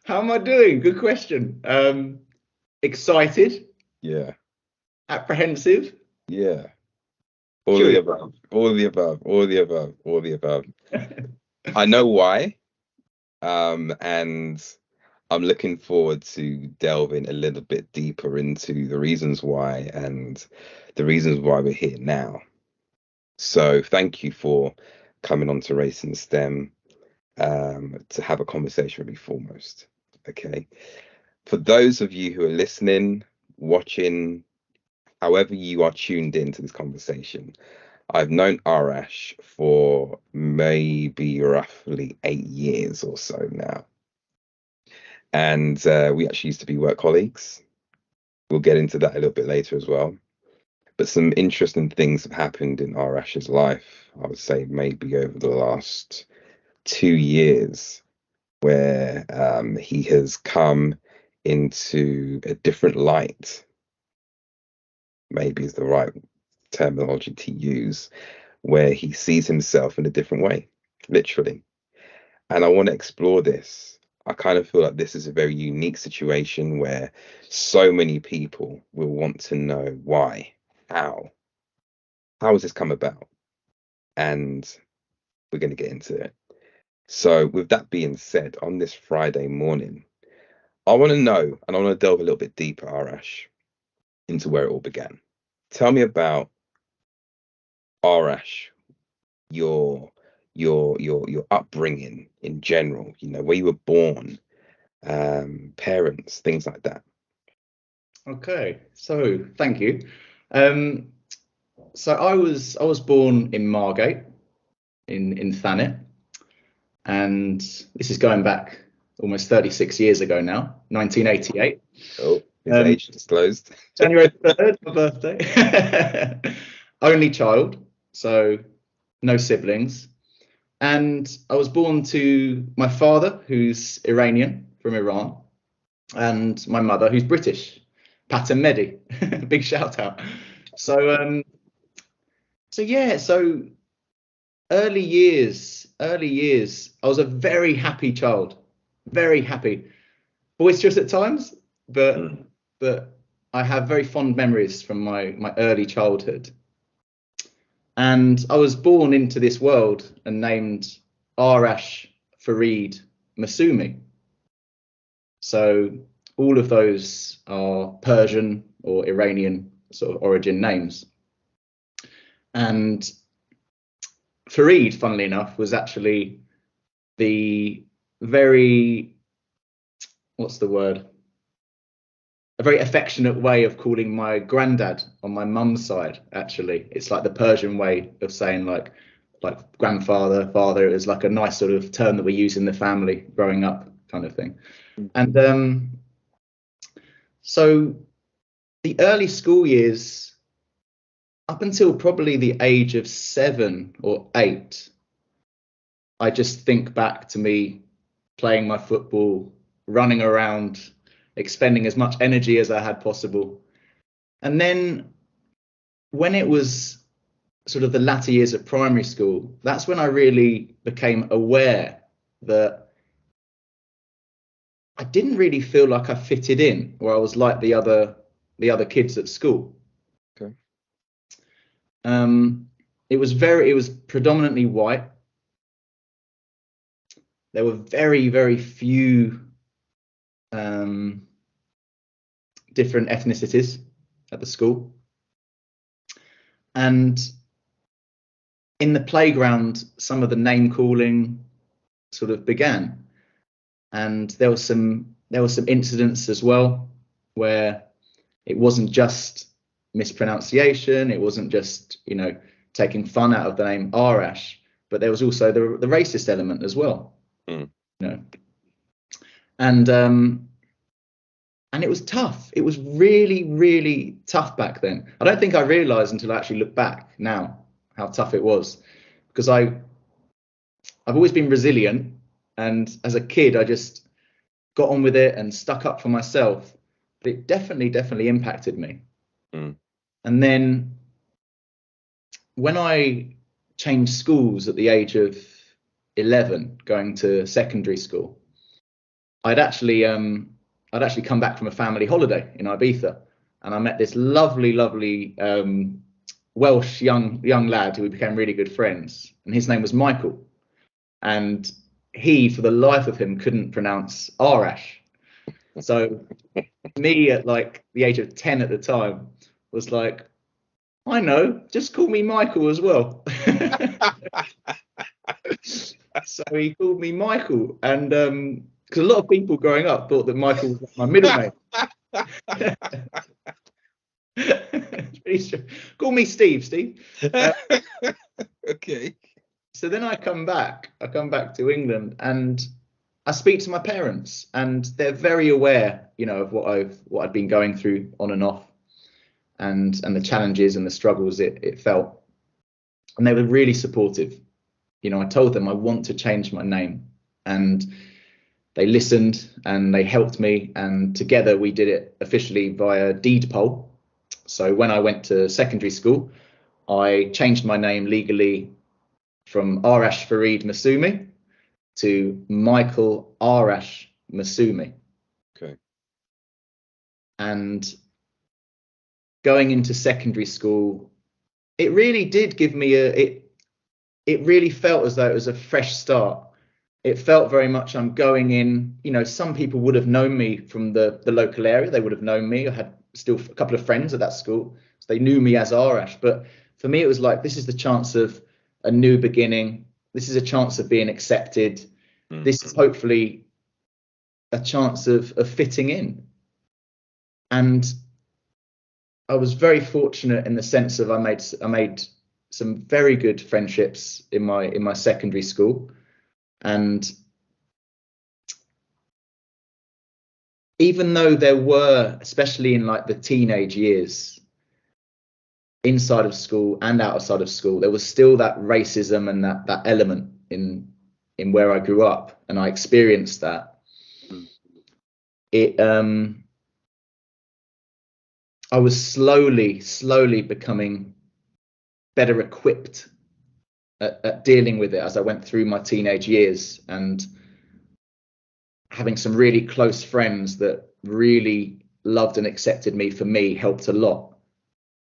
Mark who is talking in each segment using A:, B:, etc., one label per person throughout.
A: How am I doing? Good question. Excited,
B: Yeah.
A: apprehensive.
B: Yeah. All of the
A: Curious.
B: above. All of the above. All of the above. All of the above. I know why. And I'm looking forward to delving a little bit deeper into the reasons why and the reasons why we're here now. So thank you for coming on to Racing STEM to have a conversation with me foremost. Okay. For those of you who are listening, watching, however you are tuned into this conversation, I've known Arrash for maybe roughly 8 years or so now. And we actually used to be work colleagues. We'll get into that a little bit later as well. But some interesting things have happened in Arash's life, I would say maybe over the last 2 years, where he has come into a different light, maybe is the right terminology to use, where he sees himself in a different way, literally. And I want to explore this. I kind of feel like this is a very unique situation where so many people will want to know why, how has this come about? And we're going to get into it. So with that being said, on this Friday morning, I want to know, and I want to delve a little bit deeper, Arash, into where it all began. Tell me about Arash, your upbringing in general, where you were born, parents, things like that.
A: Okay, so thank you. So I was born in Margate, in Thanet, and this is going back almost 36 years ago now, 1988.
B: Oh, his age disclosed.
A: January 3rd, my birthday. Only child, so no siblings. And I was born to my father, who's Iranian from Iran, and my mother, who's British, Pater Mehdi. Big shout out. So early years, I was a very happy child, very happy, boisterous at times, but I have very fond memories from my early childhood. And I was born into this world and named Arrash Farid Masumi. So all of those are Persian or Iranian sort of origin names. And Farid, funnily enough, was actually the very, what's the word? A very affectionate way of calling my granddad on my mum's side, actually. It's like the Persian way of saying like grandfather, father. It was like a nice sort of term that we use in the family growing up, kind of thing. And so the early school years, up until probably the age of 7 or 8, I just think back to me playing my football, running around, expending as much energy as I had possible. And then when it was sort of the latter years of primary school, that's when I really became aware that I didn't really feel like I fitted in, or I was like the other kids at school.
B: Okay.
A: It was predominantly white. There were very, very few different ethnicities at the school. And in the playground, some of the name calling sort of began. And there were some incidents as well where it wasn't just mispronunciation, it wasn't just, taking fun out of the name Arrash, but there was also the racist element as well. And it was tough. It was really, really tough back then. I don't think I realized until I actually look back now how tough it was, because I've always been resilient, and as a kid I just got on with it and stuck up for myself. But it definitely impacted me. And then when I changed schools at the age of 11, going to secondary school, I'd actually come back from a family holiday in Ibiza, and I met this lovely Welsh young lad who we became really good friends, and his name was Michael, and he, for the life of him, couldn't pronounce Arrash. So me at like the age of 10 at the time was like, I know, just call me Michael as well. So he called me Michael, and because a lot of people growing up thought that Michael was like my middle name. Call me Steve.
B: Okay.
A: So then I come back to England, and I speak to my parents, and they're very aware, of what I'd been going through on and off, and the challenges and the struggles it felt, and they were really supportive. I told them I want to change my name, and they listened and they helped me, and together we did it officially via deed poll. So when I went to secondary school, I changed my name legally from Arrash Farid Masumi to Michael Arrash Masumi.
B: Okay.
A: And going into secondary school, it really did give me it really felt as though it was a fresh start. It felt very much I'm going in, some people would have known me from the local area. They would have known me. I had still a couple of friends at that school, so they knew me as Arrash. But for me, it was like, this is the chance of a new beginning. This is a chance of being accepted. Mm-hmm. This is hopefully a chance of fitting in. And I was very fortunate in the sense of I made some very good friendships in my secondary school. And even though there were, especially in like the teenage years, inside of school and outside of school, there was still that racism and that element in where I grew up, and I experienced that. I was slowly becoming better equipped at dealing with it as I went through my teenage years, and having some really close friends that really loved and accepted me for me helped a lot.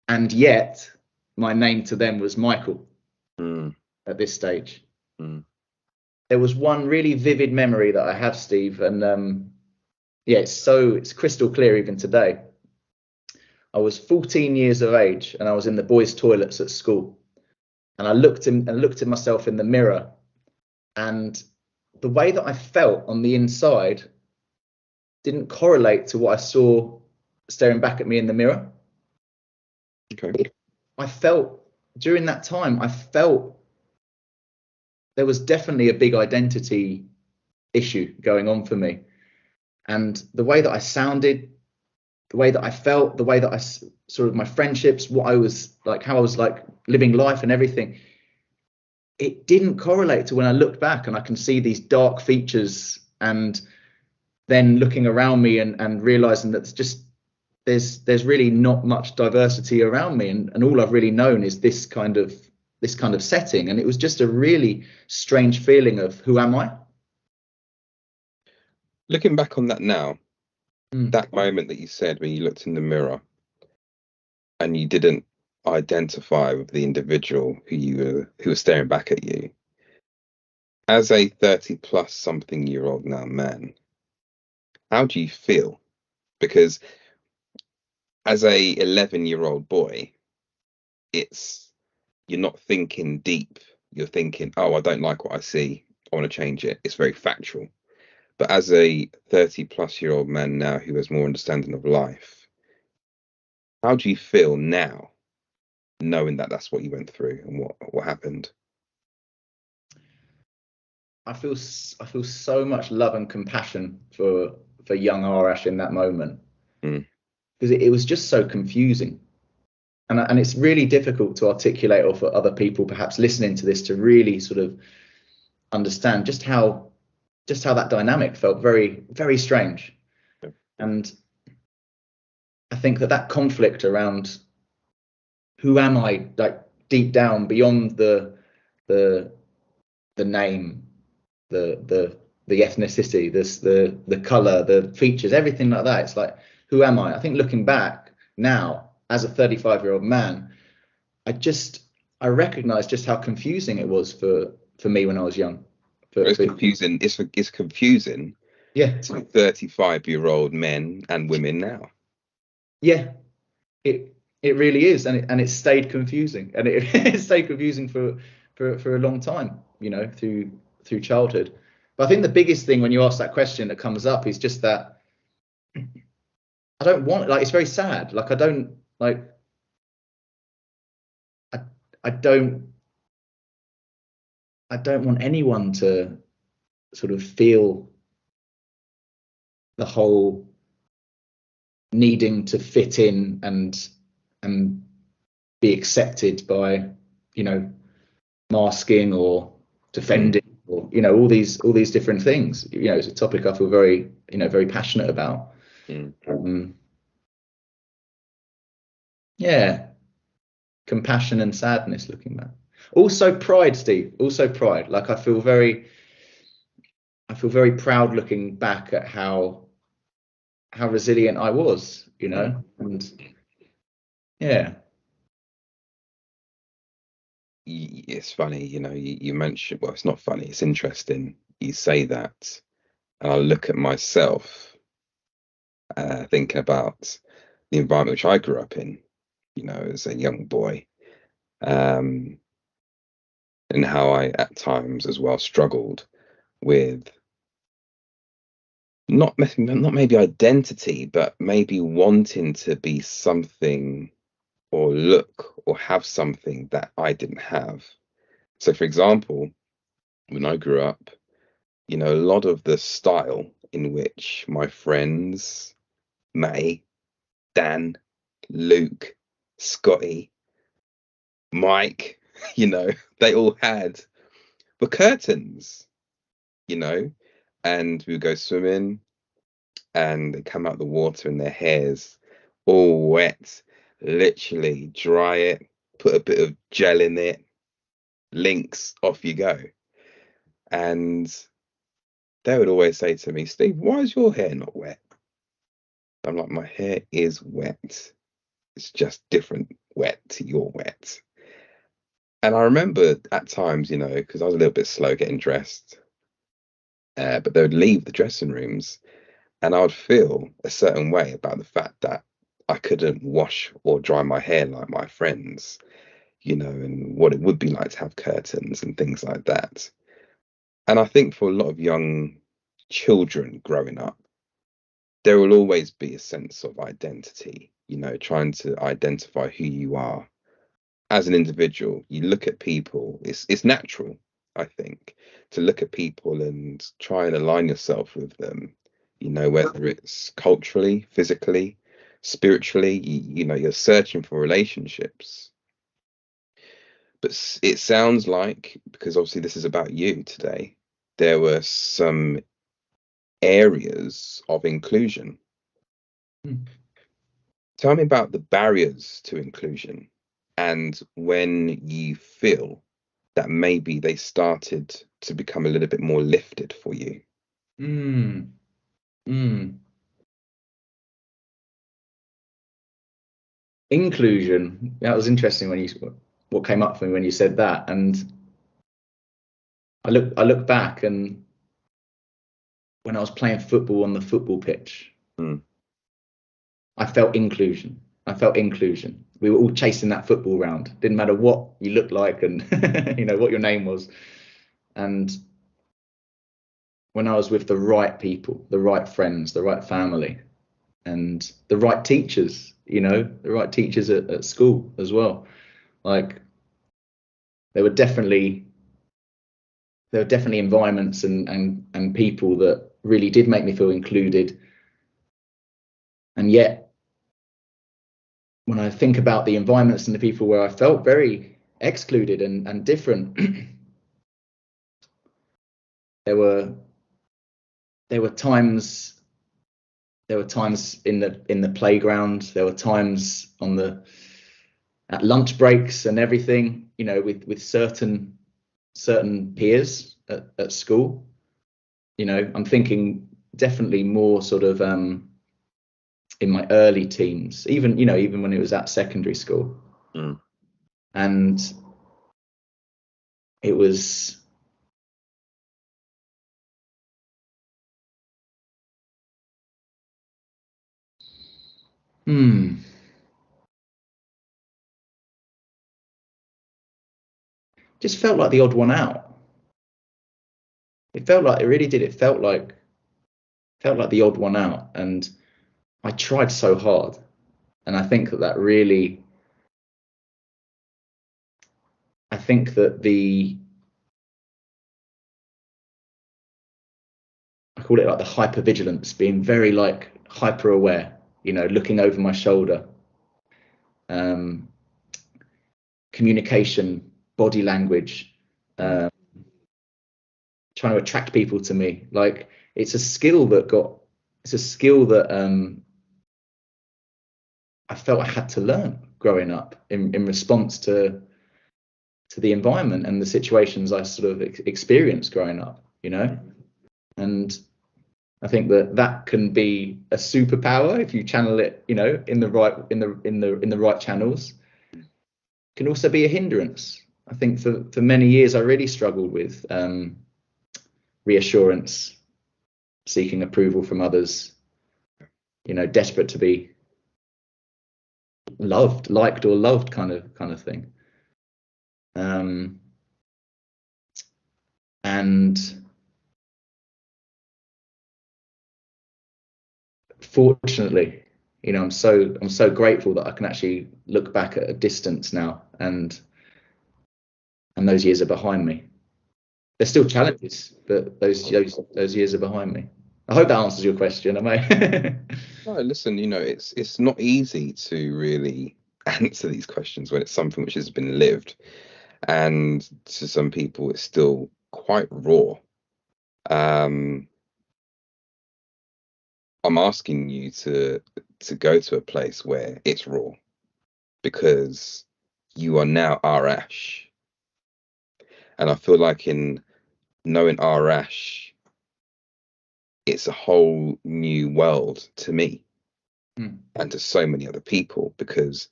A: And yet my name to them was Michael at this stage. There was one really vivid memory that I have, Steve, and it's crystal clear even today. I was 14 years of age, and I was in the boys' toilets at school, and I looked at myself in the mirror, and the way that I felt on the inside didn't correlate to what I saw staring back at me in the mirror.
B: Okay.
A: I felt during that time, there was definitely a big identity issue going on for me. And the way that I sounded, the way that I felt, the way that I sort of my friendships, what I was like, how I was like living life and everything, it didn't correlate to when I looked back and I can see these dark features, and then looking around me and realizing that there's really not much diversity around me, and all I've really known is this kind of setting. And it was just a really strange feeling of, who am I?
B: Looking back on that now, that moment that you said when you looked in the mirror and you didn't identify with the individual who was staring back at you, as a 30 plus something year old now man, how do you feel? Because as a 11-year-old boy, you're not thinking deep. You're thinking, oh, I don't like what I see, I want to change it. It's very factual. But as a 30 plus year old man now who has more understanding of life, how do you feel now, knowing that that's what you went through and what happened?
A: I feel so much love and compassion for young Arrash in that moment, because it was just so confusing, and it's really difficult to articulate, or for other people perhaps listening to this to really sort of understand just how that dynamic felt very, very strange. And I think that conflict around who am I, like deep down beyond the name, the the ethnicity, the color, the features, everything like that. It's like, who am I? I think looking back now as a 35-year-old man, I recognize just how confusing it was for me when I was young.
B: It's confusing. It's confusing.
A: Yeah.
B: To 35-year-old men and women now.
A: Yeah, it really is, and it stayed confusing, and it stayed confusing for a long time, through childhood. But I think the biggest thing when you ask that question that comes up is just that I don't want, like, it's very sad. Like, I don't like, I don't want anyone to sort of feel the whole needing to fit in and be accepted by, masking or defending, or all these different things. It's a topic I feel very very passionate about. Yeah, compassion and sadness looking back. Also pride, Steve. Also pride. Like, I feel very proud looking back at how resilient I was, and yeah.
B: It's funny, you mentioned, well, it's not funny, it's interesting you say that, and I look at myself, thinking about the environment which I grew up in, as a young boy, and how I at times as well struggled with not maybe identity, but maybe wanting to be something or look or have something that I didn't have. So, for example, when I grew up, a lot of the style in which my friends, May, Dan, Luke, Scotty, Mike, they all had were curtains, and we would go swimming and they come out the water and their hair's all wet, literally dry it, put a bit of gel in it, links, off you go. And they would always say to me, Steve, why is your hair not wet? I'm like, my hair is wet. It's just different wet to your wet. And I remember at times, because I was a little bit slow getting dressed, but they would leave the dressing rooms and I would feel a certain way about the fact that I couldn't wash or dry my hair like my friends, and what it would be like to have curtains and things like that. And I think for a lot of young children growing up, there will always be a sense of identity, trying to identify who you are as an individual. You look at people, it's natural, I think, to look at people and try and align yourself with them, whether it's culturally, physically, spiritually, you're searching for relationships. But it sounds like, because obviously this is about you today, there were some areas of inclusion. Tell me about the barriers to inclusion and when you feel that maybe they started to become a little bit more lifted for you.
A: Inclusion. That was interesting what came up for me when you said that, and I look back, and when I was playing football on the football pitch, I felt inclusion. We were all chasing that football round. Didn't matter what you looked like and what your name was. And when I was with the right people, the right friends, the right family, and the right teachers, the right teachers at school as well, like, there were definitely environments and people that really did make me feel included. And yet, when I think about the environments and the people where I felt very excluded and different, there were times in the playground, there were times at lunch breaks and everything, with certain peers at school, I'm thinking definitely more sort of in my early teens, even when it was at secondary school. And it was just felt like the odd one out. It really did. It felt like the odd one out, and I tried so hard, and I think that really, I think that I call it like the hypervigilance, being very like hyper aware, looking over my shoulder, communication, body language, trying to attract people to me. Like it's a skill that I felt I had to learn growing up in response to the environment and the situations I sort of experienced growing up, and I think that can be a superpower if you channel it, in the right channels. It can also be a hindrance. I think for many years I really struggled with reassurance, seeking approval from others, desperate to be liked or loved kind of thing. And fortunately, I'm so grateful that I can actually look back at a distance now, and those years are behind me. There's still challenges, but those years are behind me. I hope that answers your question. Am I?
B: No, listen, it's not easy to really answer these questions when it's something which has been lived, and to some people it's still quite raw. I'm asking you to go to a place where it's raw, because you are now Arrash, and I feel like in knowing Arrash, it's a whole new world to me and to so many other people, because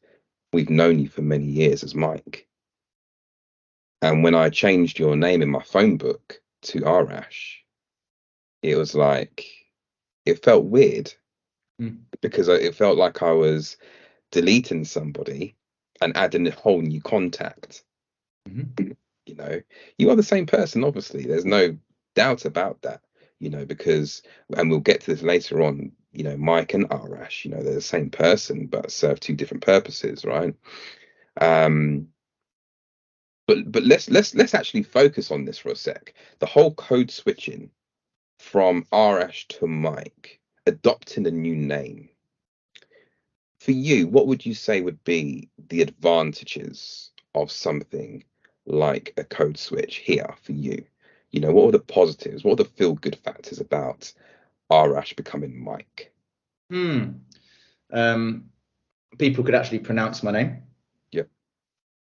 B: we've known you for many years as Mike. And when I changed your name in my phone book to Arrash, it was like, it felt weird, because it felt like I was deleting somebody and adding a whole new contact. You are the same person, obviously. There's no doubt about that, because, and we'll get to this later on, Mike and Arrash, they're the same person, but serve two different purposes, right? But let's actually focus on this for a sec. The whole code switching from Arrash to Mike, adopting a new name. For you, what would you say would be the advantages of something like a code switch here for you? What are the positives? What are the feel-good factors about Arrash becoming Mike?
A: People could actually pronounce my name.
B: Yeah.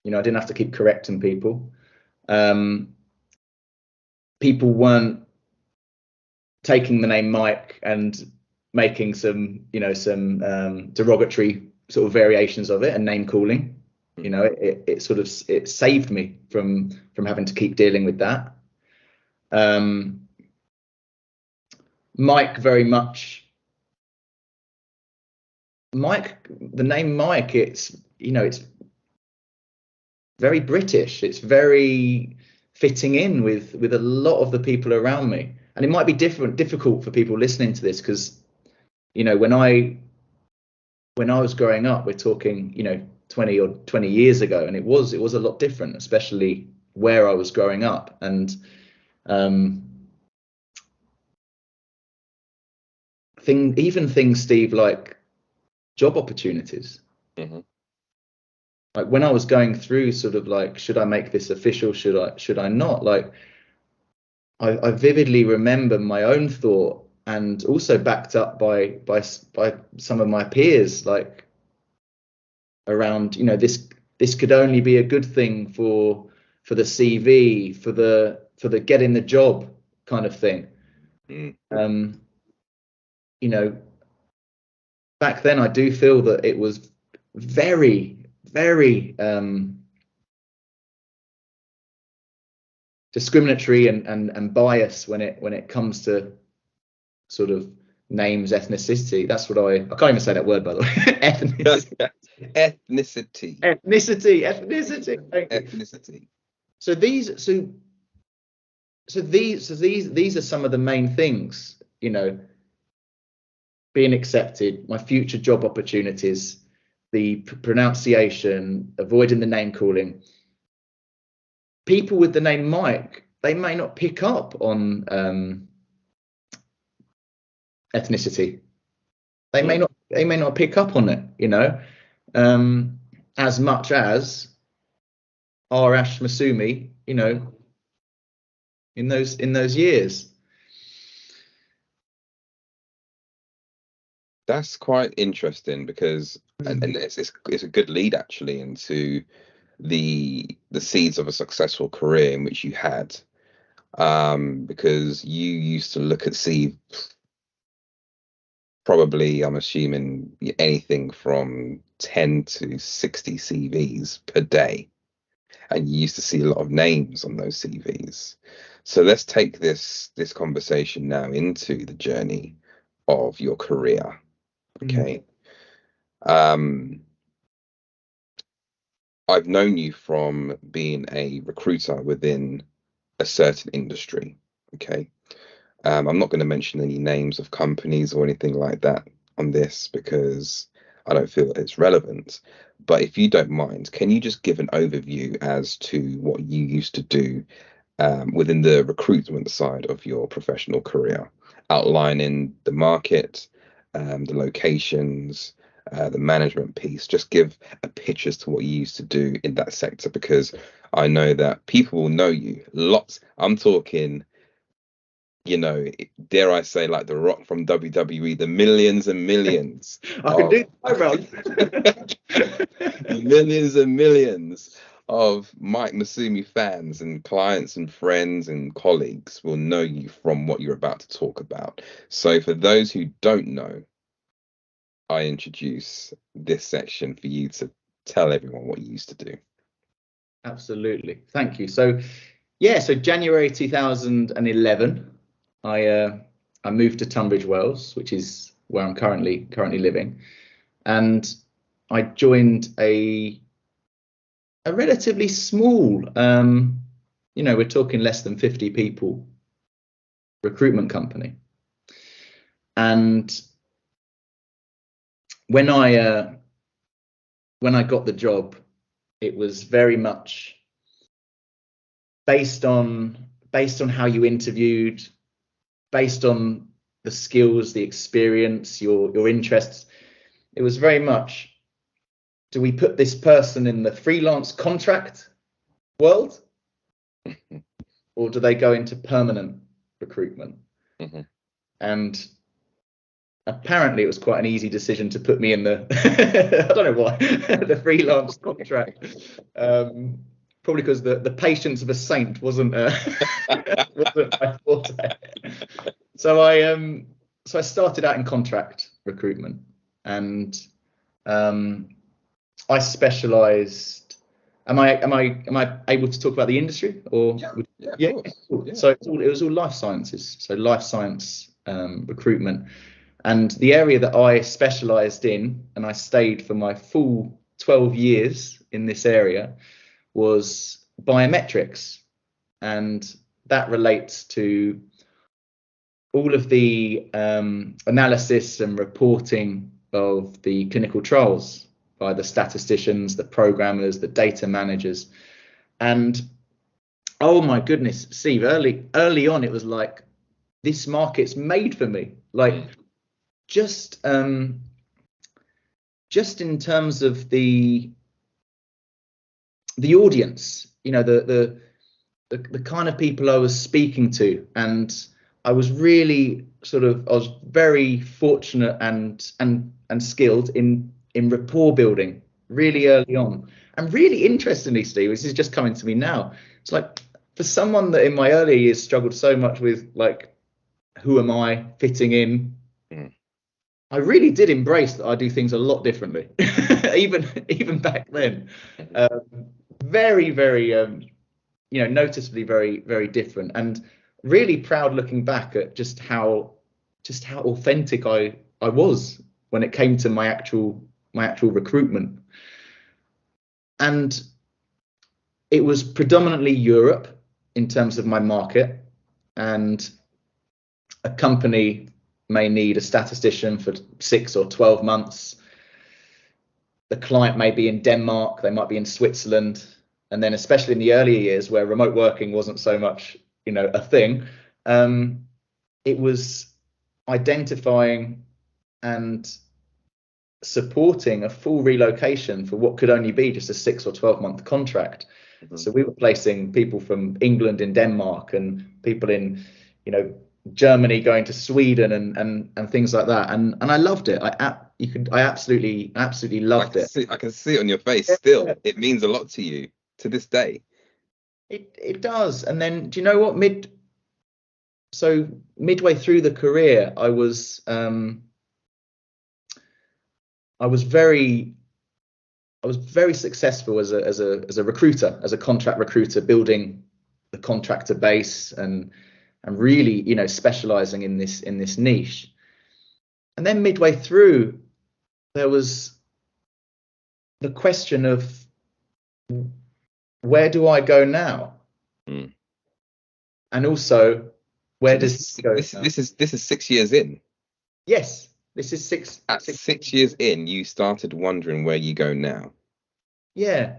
A: I didn't have to keep correcting people. People weren't taking the name Mike and making some derogatory sort of variations of it and name calling. It saved me from having to keep dealing with that. Mike, very much. Mike, the name Mike, it's very British. It's very fitting in with a lot of the people around me. And it might be difficult for people listening to this, because, when I was growing up, we're talking, 20 years ago, and it was a lot different, especially where I was growing up. And things, Steve, like job opportunities. Like when I was going through sort of like, should I make this official? Should I not? Like, I vividly remember my own thought, and also backed up by some of my peers, like around, this could only be a good thing for the CV, for the getting the job kind of thing. You know, back then I do feel that it was very, very discriminatory and biased when it comes to sort of names, ethnicity. That's what I can't even say that word, by the way. Ethnicity.
B: Ethnicity.
A: Ethnicity. So these are some of the main things, you know, being accepted, my future job opportunities, the pronunciation, avoiding the name calling. People with the name Mike, they may not pick up on ethnicity. They may not pick up on it, you know, as much as Arrash Masumi, you know, in those years.
B: That's quite interesting because, and it's a good lead actually into the seeds of a successful career in which you had, because you used to look at probably, I'm assuming, anything from 10 to 60 CVs per day, and you used to see a lot of names on those CVs. So let's take this conversation now into the journey of your career. Okay. I've known you from being a recruiter within a certain industry. Okay. I'm not going to mention any names of companies or anything like that on this because I don't feel it's relevant. But if you don't mind, can you just give an overview as to what you used to do within the recruitment side of your professional career, outlining the market, the locations, the management piece? Just give a pitch as to what you used to do in that sector, because I know that people will know you lots. I'm talking, you know, dare I say, like The Rock from WWE, the millions and millions.
A: I can do eyebrows.
B: Millions and millions of Mike Masumi fans and clients and friends and colleagues will know you from what you're about to talk about. So for those who don't know, I introduce this section for you to tell everyone what you used to do.
A: Absolutely. Thank you. So January 2011, I moved to Tunbridge Wells, which is where I'm currently living, and I joined a relatively small, you know, we're talking less than 50 people recruitment company. And when I got the job, it was very much based on how you interviewed, based on the skills, the experience, your interests. It was very much, do we put this person in the freelance contract world, or do they go into permanent recruitment?
B: Mm-hmm.
A: And apparently it was quite an easy decision to put me in the I don't know why, the freelance contract, probably because the patience of a saint wasn't my forte. So I started out in contract recruitment, and I specialized. Am I able to talk about the industry, or
B: yeah? Cool. Yeah.
A: So it was all life sciences, so life science recruitment. And the area that I specialized in, and I stayed for my full 12 years in this area, was biometrics. And that relates to all of the analysis and reporting of the clinical trials by the statisticians, the programmers, the data managers. And oh my goodness, Steve, early on, it was like, this market's made for me. Like, just in terms of the audience, you know, the kind of people I was speaking to, and I was really I was very fortunate and skilled in rapport building really early on. And really interestingly, Steve, this is just coming to me now. It's like, for someone that in my early years struggled so much with like who am I fitting in?
B: Mm.
A: I really did embrace that I do things a lot differently, even back then. Very, very, noticeably very, very different, and really proud looking back at just how authentic I was when it came to my actual recruitment. And it was predominantly Europe in terms of my market, and a company may need a statistician for 6 or 12 months. The client may be in Denmark, they might be in Switzerland, and then especially in the earlier years where remote working wasn't so much, a thing, it was identifying and supporting a full relocation for what could only be just a 6 or 12-month contract. Mm-hmm. So we were placing people from England in Denmark, and people in, Germany going to Sweden, and things like that. And I loved it. I absolutely loved it.
B: I can see it on your face still. It means a lot to you to this day.
A: It does. And then, do you know what? Midway through the career, I was very successful as a recruiter, as a contract recruiter, building the contractor base and really, specializing in this niche. And then midway through, there was the question of, where do I go now?
B: Mm.
A: And also, where does this go?
B: This is 6 years in.
A: Yes, this is six.
B: At 6 years in, you started wondering where you go now.
A: Yeah.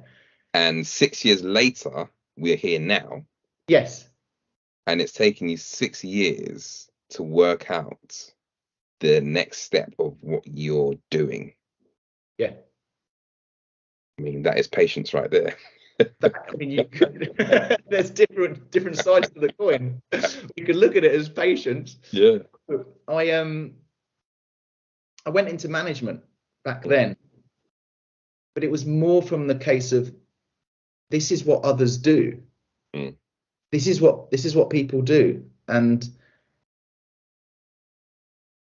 B: And 6 years later, we're here now.
A: Yes.
B: And it's taken you 6 years to work out the next step of what you're doing.
A: Yeah.
B: I mean, that is patience right there.
A: There's different sides to the coin. You could look at it as patience.
B: Yeah.
A: I went into management back then, but it was more from the case of, this is what others do.
B: Mm.
A: This is what people do, and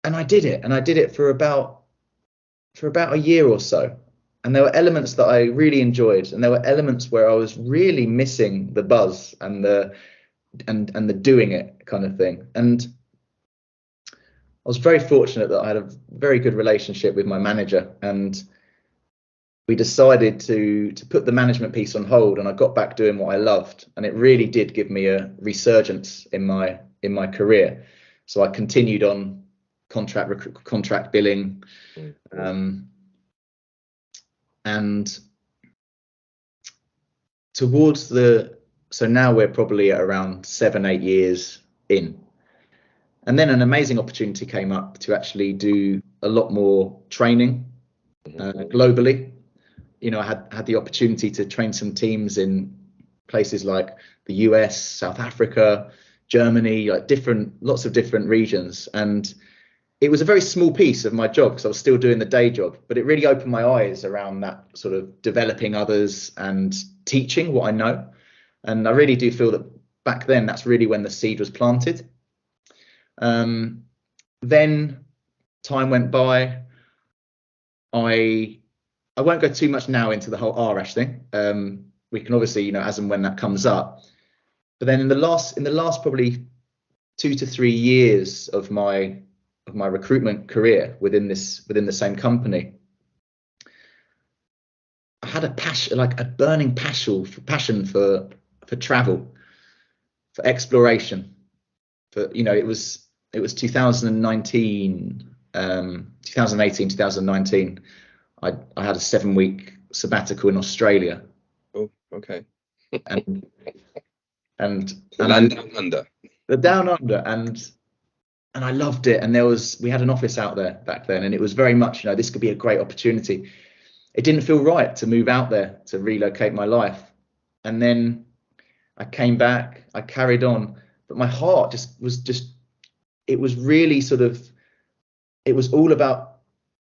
A: I did it, and I did it for about a year or so. And there were elements that I really enjoyed, and there were elements where I was really missing the buzz and the doing it kind of thing. And I was very fortunate that I had a very good relationship with my manager, and we decided to put the management piece on hold, and I got back doing what I loved, and it really did give me a resurgence in my career. So I continued on contract billing, and so now we're probably at around 7-8 years in. And then an amazing opportunity came up to actually do a lot more training globally. I had the opportunity to train some teams in places like the US, South Africa, Germany, like lots of different regions. And it was a very small piece of my job because I was still doing the day job, but it really opened my eyes around that sort of developing others and teaching what I know. And I really do feel that back then, that's really when the seed was planted. Then time went by. I won't go too much now into the whole Arrash thing. We can obviously, as and when that comes up. But then in the last probably 2 to 3 years of my recruitment career within the same company, I had a passion, like a burning passion for travel, for exploration. It was 2019, 2018, 2019. I had a 7-week sabbatical in Australia.
B: Oh, okay.
A: and
B: Down under.
A: The down under, and I loved it. And we had an office out there back then, and it was very much, this could be a great opportunity. It didn't feel right to move out there, to relocate my life. And then I came back, I carried on, but my heart it was really it was all about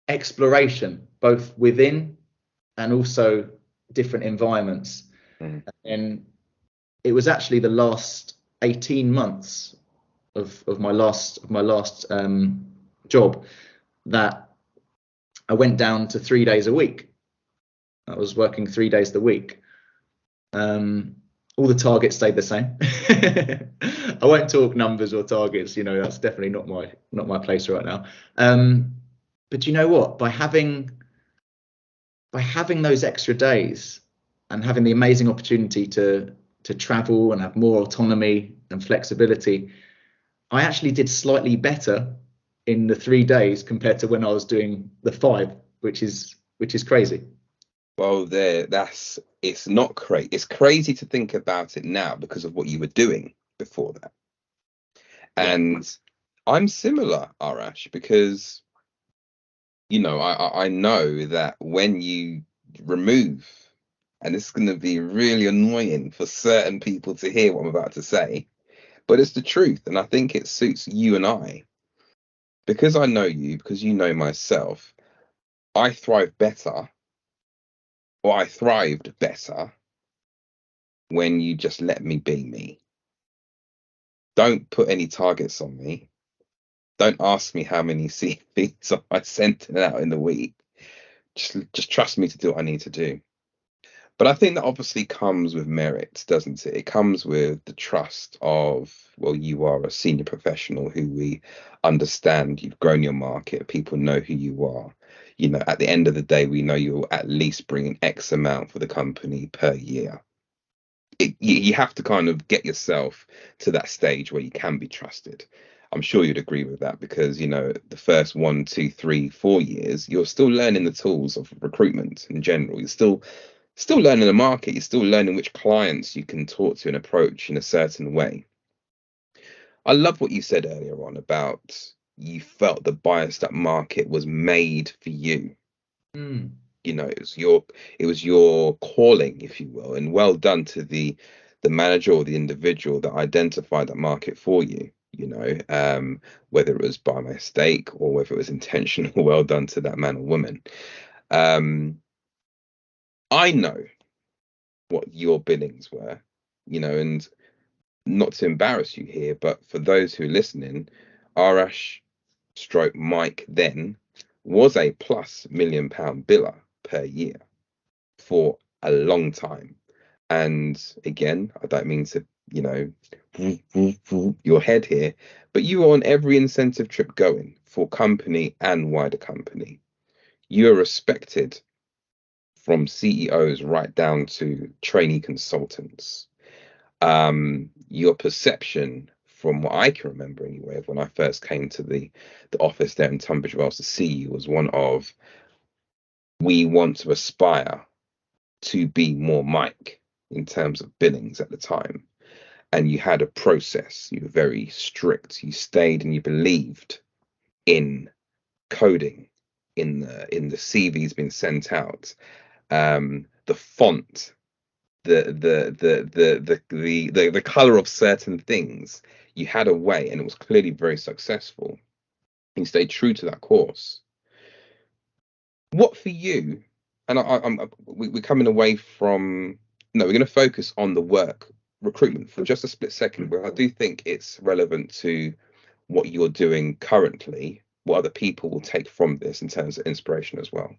A: exploration, both within and also different environments. And it was actually the last 18 months of my last job that I went down to 3 days a week. I was working 3 days of the week. All the targets stayed the same. I won't talk numbers or targets, that's definitely not my place right now. But you know what? By having those extra days and having the amazing opportunity to travel and have more autonomy and flexibility, I actually did slightly better in the 3 days compared to when I was doing the 5, which is crazy.
B: Well, it's not crazy. It's crazy to think about it now because of what you were doing before that. And I'm similar, Arash, because I know that when you remove, and this is going to be really annoying for certain people to hear what I'm about to say, but it's the truth, and I think it suits you and I. Because I know you, because you know myself, I thrived better when you just let me be me. Don't put any targets on me. Don't ask me how many CVs I sent out in the week. Just trust me to do what I need to do. But I think that obviously comes with merit, doesn't it? It comes with the trust of, well, you are a senior professional who we understand, you've grown your market, people know who you are. At the end of the day, we know you'll at least bring in X amount for the company per year. You have to kind of get yourself to that stage where you can be trusted. I'm sure you'd agree with that because, the first 1, 2, 3, 4 years, you're still learning the tools of recruitment in general. You're still learning the market. You're still learning which clients you can talk to and approach in a certain way. I love what you said earlier on about you felt the biased up market was made for you. It was your calling, if you will, and well done to the manager or the individual that identified that market for you. Whether it was by mistake or whether it was intentional, well done to that man or woman. I know what your billings were, and not to embarrass you here, but for those who are listening, Arrash stroke Mike then was a plus £1 million biller per year for a long time. And again, I don't mean to, your head here, but you were on every incentive trip going for company and wider company. You are respected from CEOs right down to trainee consultants. Your perception, from what I can remember anyway, of when I first came to the office there in Tunbridge Wells to see you, was one of, we want to aspire to be more Mike in terms of billings at the time. And you had a process. You were very strict. You stayed and you believed in coding, in the CVs being sent out, the font, the color of certain things. You had a way, and it was clearly very successful. You stayed true to that course. What for you? And we're coming away from. No, we're going to focus on the work recruitment for just a split second, where I do think it's relevant to what you're doing currently, what other people will take from this in terms of inspiration as well.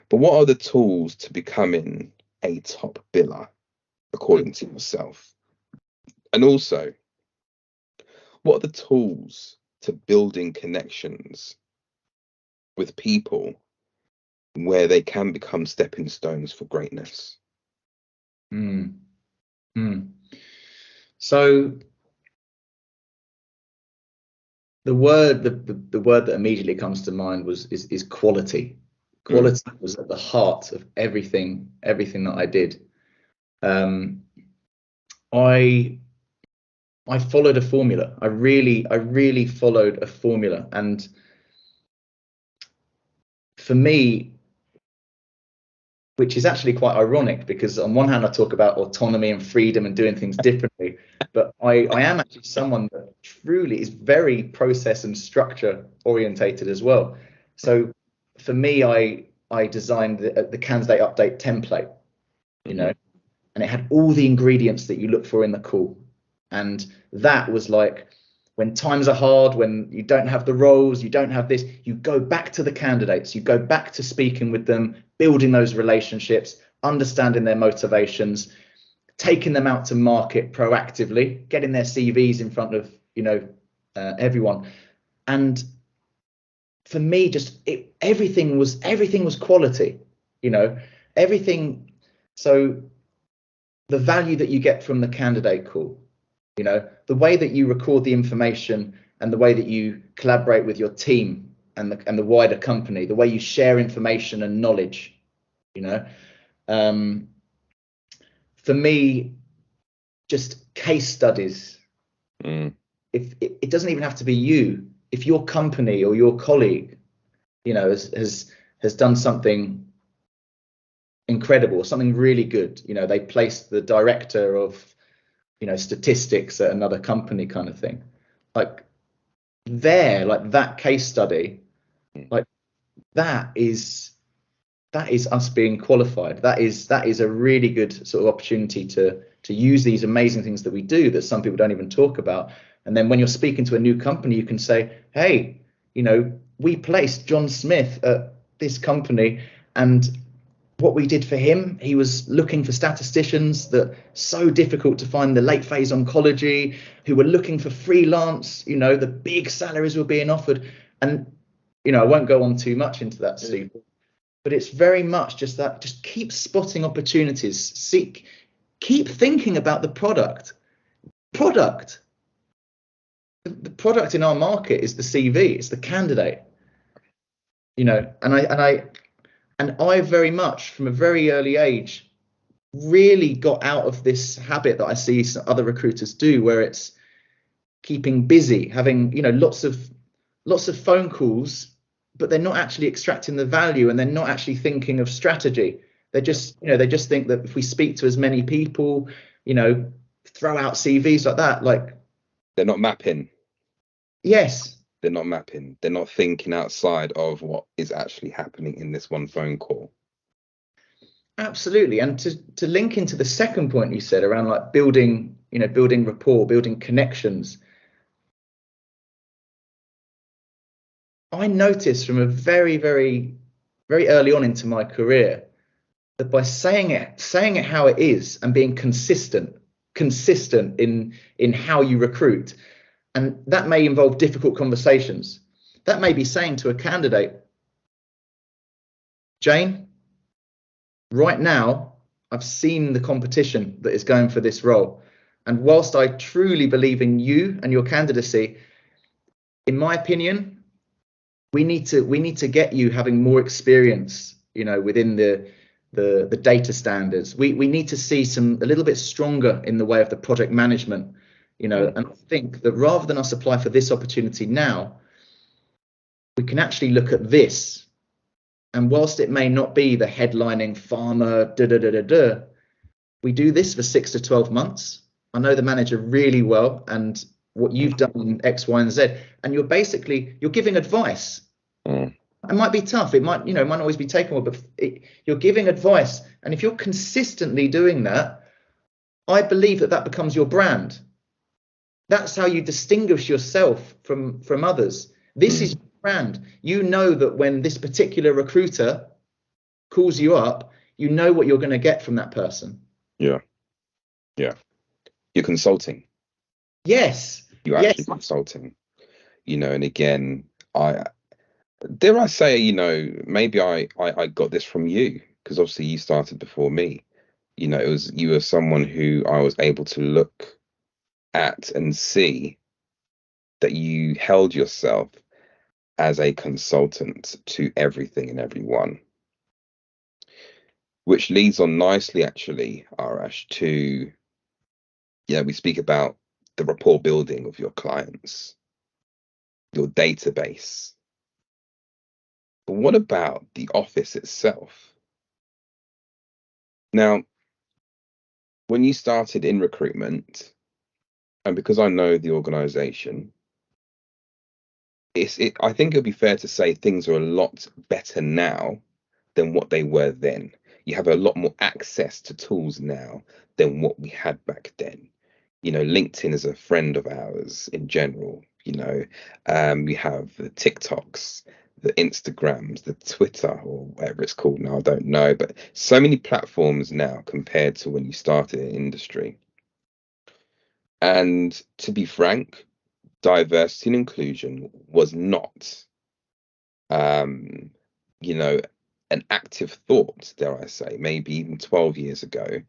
B: But what are the tools to becoming a top biller, according to yourself? And also, what are the tools to building connections with people where they can become stepping stones for greatness?
A: So the word that immediately comes to mind is quality. Quality was at the heart of everything that I did. I followed a formula. I really followed a formula, and for me, which is actually quite ironic, because on one hand I talk about autonomy and freedom and doing things differently, but I am actually someone that truly is very process and structure orientated as well. So for me, I designed the candidate update template, and it had all the ingredients that you look for in the call. And that was like when times are hard, when you don't have the roles, you don't have this, you go back to the candidates, you go back to speaking with them, building those relationships, understanding their motivations, taking them out to market proactively, getting their CVs in front of, everyone. And for me, everything was quality, everything. So the value that you get from the candidate call, the way that you record the information and the way that you collaborate with your team and the wider company, the way you share information and knowledge, for me, just case studies. If it doesn't even have to be you, if your company or your colleague, has done something incredible, something really good, they placed the director of statistics at another company, kind of thing, like that case study, like that is us being qualified. That is a really good sort of opportunity to use these amazing things that we do that some people don't even talk about. And then when you're speaking to a new company, you can say, hey, we placed John Smith at this company, and what we did for him, he was looking for statisticians that so difficult to find, the late phase oncology, who were looking for freelance, the big salaries were being offered. And, I won't go on too much into that, Steve, but it's very much just that, just keep spotting opportunities, keep thinking about the product. The product in our market is the CV, it's the candidate, and I very much, from a very early age, really got out of this habit that I see some other recruiters do, where it's keeping busy, having lots of phone calls, but they're not actually extracting the value, and they're not actually thinking of strategy. They just think that if we speak to as many people, throw out CVs like that, like
B: they're not mapping.
A: Yes.
B: They're not mapping. They're not thinking outside of what is actually happening in this one phone call.
A: Absolutely. And to link into the second point you said around like building rapport, building connections. I noticed from a very, very, very early on into my career that by saying it how it is, and being consistent in how you recruit, and that may involve difficult conversations. That may be saying to a candidate, Jane, right now, I've seen the competition that is going for this role. And whilst I truly believe in you and your candidacy, in my opinion, we need to get you having more experience, within the data standards. We need to see a little bit stronger in the way of the project management. And I think that rather than us apply for this opportunity now, we can actually look at this. And whilst it may not be the headlining pharma, we do this for 6 to 12 months. I know the manager really well, and what you've done in X, Y, and Z, and you're giving advice. It might be tough. It might not always be taken well, but you're giving advice. And if you're consistently doing that, I believe that becomes your brand. That's how you distinguish yourself from others. This is your brand. You know that when this particular recruiter calls you up, you know what you're going to get from that person.
B: Yeah. You're consulting.
A: Yes.
B: You're actually consulting. And again, dare I say, maybe I got this from you, because obviously you started before me. You were someone who I was able to look at and see that you held yourself as a consultant to everything and everyone, which leads on nicely, actually, Arash, to, we speak about the rapport building of your clients, your database. But what about the office itself? Now, when you started in recruitment, and because I know the organization, I think it would be fair to say things are a lot better now than what they were then. You have a lot more access to tools now than what we had back then. LinkedIn is a friend of ours in general. We have the TikToks, the Instagrams, the Twitter, or whatever it's called now, I don't know, but so many platforms now compared to when you started in industry. And to be frank, diversity and inclusion was not, an active thought, dare I say, maybe even 12 years ago,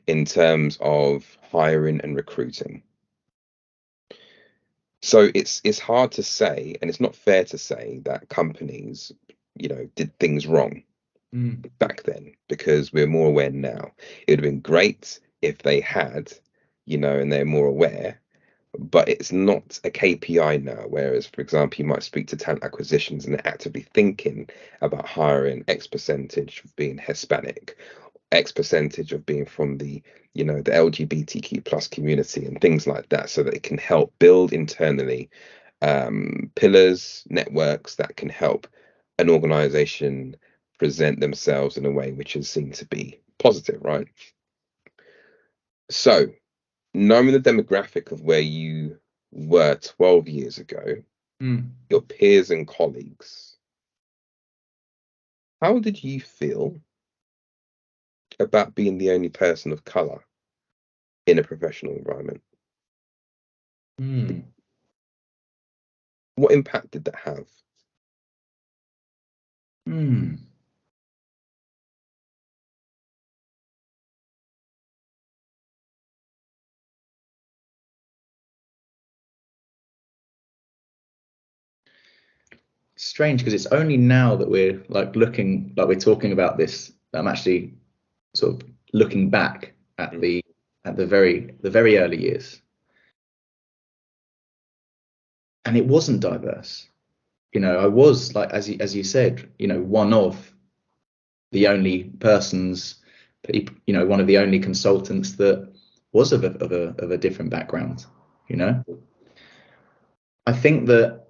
B: in terms of hiring and recruiting. So it's hard to say, and it's not fair to say that companies, did things wrong back then, because we're more aware now. It would have been great if they had, and they're more aware, but it's not a KPI now. Whereas, for example, you might speak to talent acquisitions and they're actively thinking about hiring X percentage of being Hispanic, X percentage of being from the LGBTQ plus community and things like that, so that it can help build internally pillars, networks that can help an organization present themselves in a way which is seen to be positive, right? So, knowing the demographic of where you were 12 years ago, your peers and colleagues, how did you feel about being the only person of color in a professional environment? What impact did that have?
A: Strange, because it's only now that we're like looking, like we're talking about this, that I'm actually sort of looking back at the very early years, and it wasn't diverse. I was, like, as you said, one of the only persons, one of the only consultants that was of a different background. I think that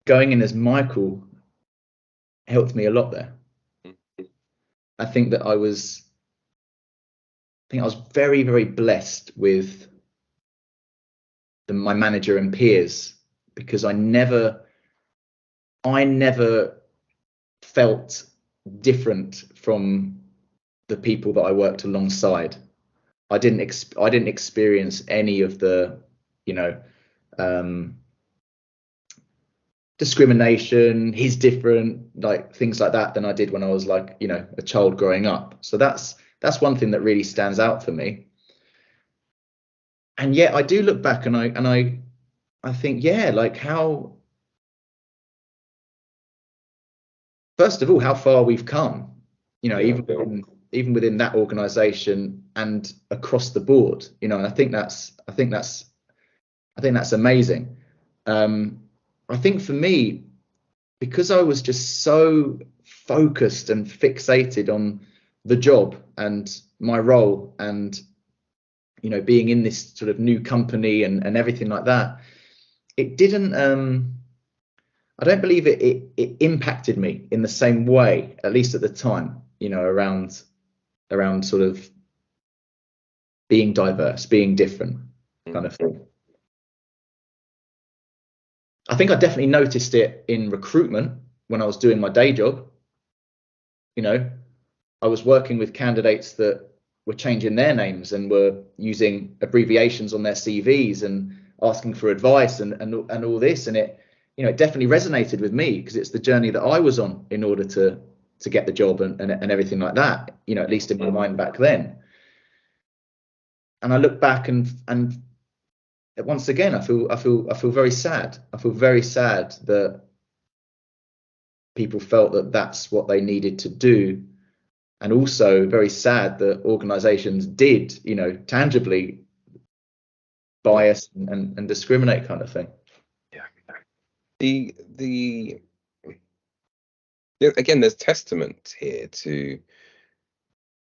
A: going in as Michael helped me a lot there. I think I was very, very blessed with my manager and peers, because I never felt different from the people that I worked alongside. I didn't experience any of the discrimination, he's different, like things like that, than I did when I was like a child growing up. So that's one thing that really stands out for me. And yet I do look back and I think, yeah, like first of all, how far we've come, even within that organization and across the board, and I think that's amazing. I think for me, because I was just so focused and fixated on the job and my role and being in this sort of new company and everything like that, it didn't I don't believe it impacted me in the same way, at least at the time, around sort of being diverse, being different kind of thing. I think I definitely noticed it in recruitment when I was doing my day job. I was working with candidates that were changing their names and were using abbreviations on their CVs and asking for advice and all this, and it definitely resonated with me, because it's the journey that I was on in order to get the job and everything like that, at least in my mind back then. And I look back and once again, I feel very sad. I feel very sad that people felt that that's what they needed to do, and also very sad that organizations did, tangibly bias and discriminate, kind of thing.
B: The again, there's testament here to,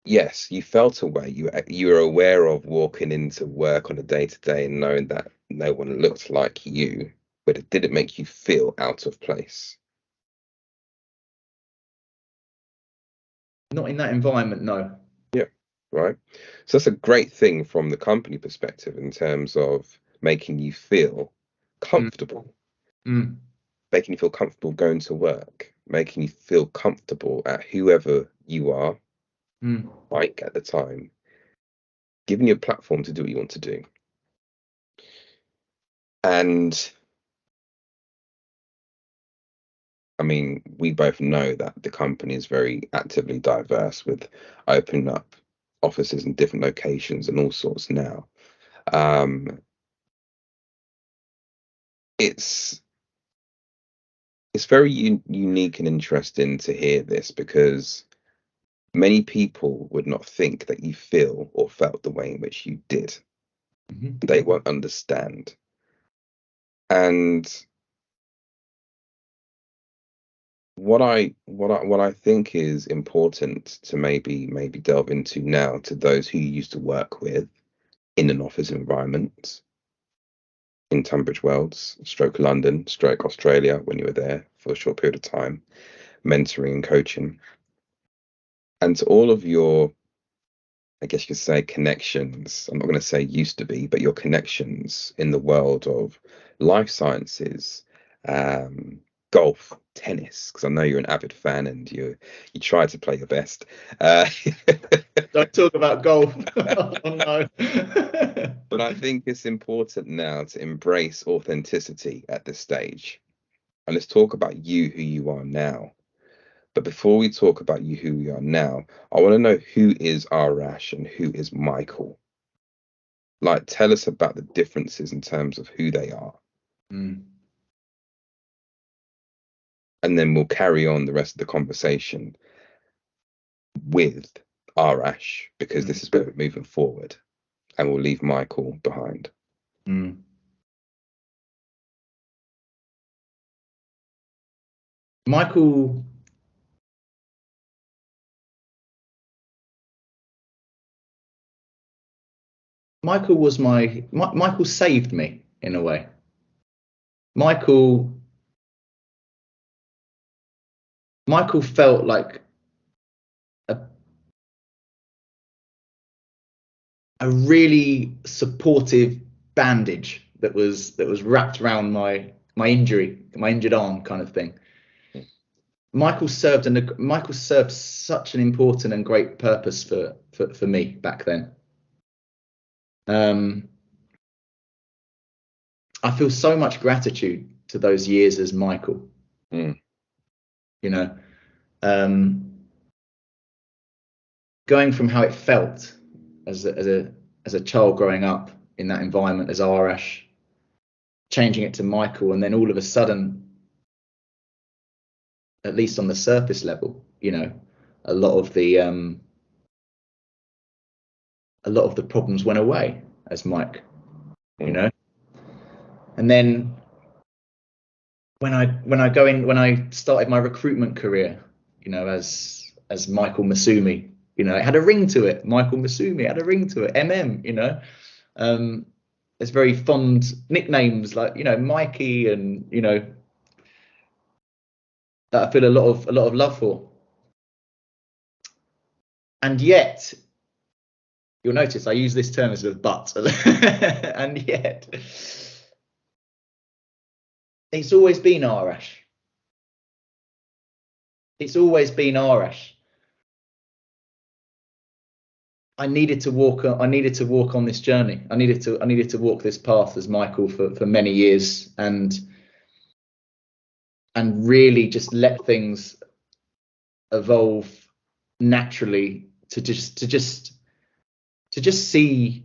B: yes, you felt away. You were aware of walking into work on a day-to-day and knowing that no one looked like you, but it didn't make you feel out of place.
A: Not in that environment, no.
B: Yeah. right? So that's a great thing from the company perspective in terms of making you feel comfortable,
A: Mm.
B: making you feel comfortable going to work, making you feel comfortable at whoever you are, Mike at the time, giving you a platform to do what you want to do. And I mean, we both know that the company is very actively diverse with opening up offices in different locations and all sorts now. It's very unique and interesting to hear this, because many people would not think that you feel or felt the way in which you did. They won't understand. And what I think is important to maybe delve into now, to those who you used to work with in an office environment in Tunbridge Wells, stroke London, stroke Australia, when you were there for a short period of time, mentoring and coaching, and to all of your, I guess you could say, connections. I'm not going to say used to be, but your connections in the world of life sciences, golf, tennis, because I know you're an avid fan and you try to play your best.
A: Don't talk about golf. Oh no.
B: But I think it's important now to embrace authenticity at this stage. And let's talk about you, who you are now. But before we talk about you, who we are now, I want to know, who is Arrash and who is Michael? Like, tell us about the differences in terms of who they are. And then we'll carry on the rest of the conversation with Arrash, because this is where we're moving forward. And we'll leave Michael behind.
A: Michael was Michael saved me in a way. Michael felt like a really supportive bandage that was wrapped around my injured arm, kind of thing. Michael served such an important and great purpose for me back then. I feel so much gratitude to those years as Michael. You know, going from how it felt as a child growing up in that environment as Arrash, changing it to Michael, and then all of a sudden, at least on the surface level, a lot of the problems went away as Mike, and then when I started my recruitment career, as Michael Masumi, it had a ring to it. Michael Masumi had a ring to it. There's very fond nicknames like, Mikey, and that I feel a lot of love for. And yet, you'll notice I use this term as a but, and yet, it's always been Arrash. It's always been Arrash. I needed to walk on this journey. I needed to walk this path as Michael for many years, and really just let things evolve naturally, to just see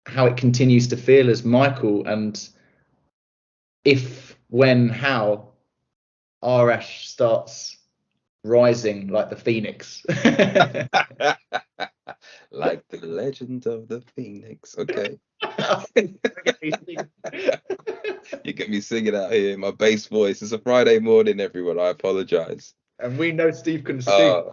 A: how it continues to feel as Michael, and if, when, how Arrash starts rising like the phoenix.
B: Like the legend of the phoenix. Okay. You get me singing out here in my bass voice. It's a Friday morning, everyone. I apologize.
A: And we know Steve can sing.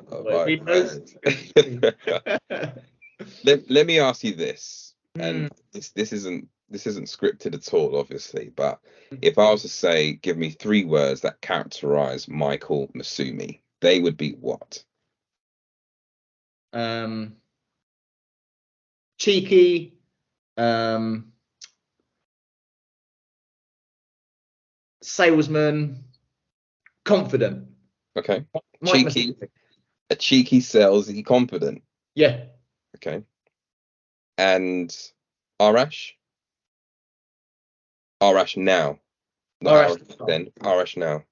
B: Let me ask you this, and this isn't scripted at all, obviously, but if I was to say, give me 3 words that characterize Michael Masumi, they would be what?
A: cheeky, salesman, confident.
B: Okay.
A: Mike
B: Cheeky,
A: Mussumi.
B: a cheeky salesy confident.
A: Yeah.
B: Okay. And Arrash? Arrash now. Not
A: Arrash.
B: Arrash then. Arrash now.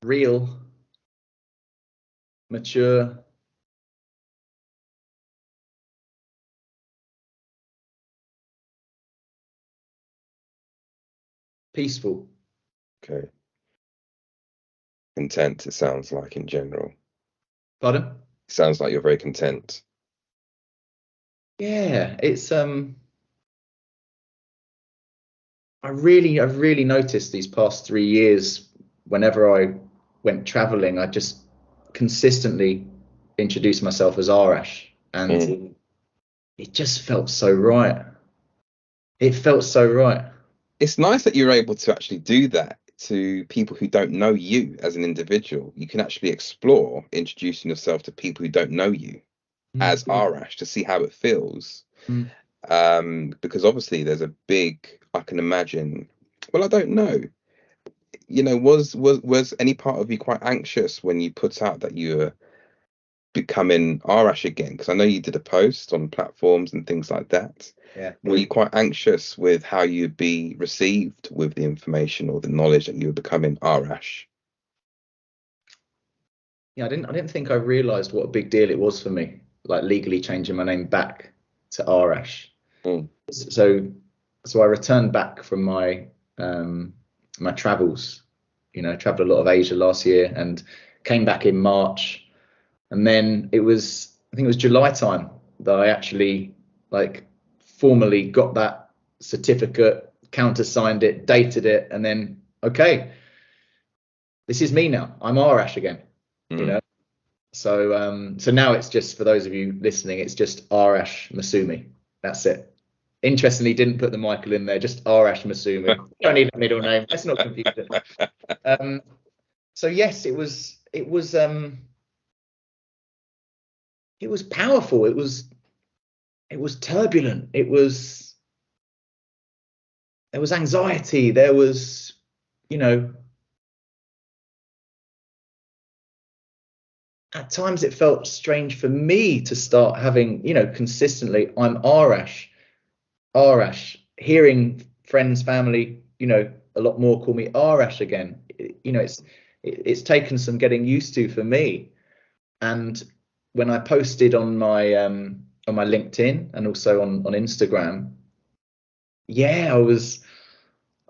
A: Real, mature, peaceful.
B: Okay. Content, it sounds like in general.
A: Pardon?
B: Sounds like you're very content.
A: Yeah, it's I've really noticed these past 3 years, whenever I went traveling, I just consistently introduced myself as Arash, and it just felt so right. It felt so right.
B: It's nice that you're able to actually do that to people who don't know you as an individual. You can actually explore introducing yourself to people who don't know you as Arash to see how it feels. Because obviously there's a big, I can imagine, well, I don't know, was any part of you quite anxious when you put out that you were becoming Arash again? Because I know you did a post on platforms and things like that.
A: Yeah.
B: Were you quite anxious with how you'd be received with the information or the knowledge that you were becoming Arash?
A: Yeah, I didn't think I realized what a big deal it was for me, like legally changing my name back to Arash. So I returned back from my my travels. I traveled a lot of Asia last year and came back in March. And then I think it was July time that I actually like formally got that certificate, countersigned it, dated it, and then, okay, this is me now. I'm Arash again, So now it's just, for those of you listening, it's just Arash Masumi. That's it. Interestingly, didn't put the Michael in there, just Arash Masumi. Don't need a middle name. Let's not confuse it. So yes, it was powerful. It was turbulent. There was anxiety. There was, at times it felt strange for me to start having, consistently, I'm Arash, hearing friends, family, a lot more call me Arash again. It's taken some getting used to for me. And when I posted on my LinkedIn and also on Instagram, yeah, I was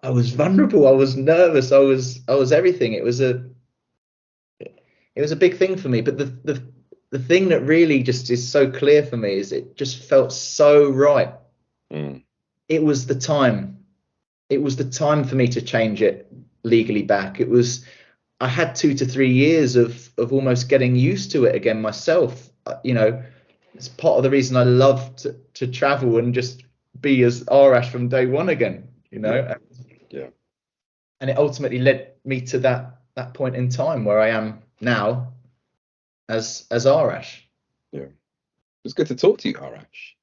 A: vulnerable. I was nervous. I was everything. It was a big thing for me. But the thing that really just is so clear for me is it just felt so right. It was the time. It was the time for me to change it legally back. I had 2 to 3 years of almost getting used to it again myself. It's part of the reason I love to travel and just be as Arash from day one again,
B: Yeah.
A: And it ultimately led me to that point in time where I am now as Arash.
B: Yeah. It's good to talk to you, Arrash.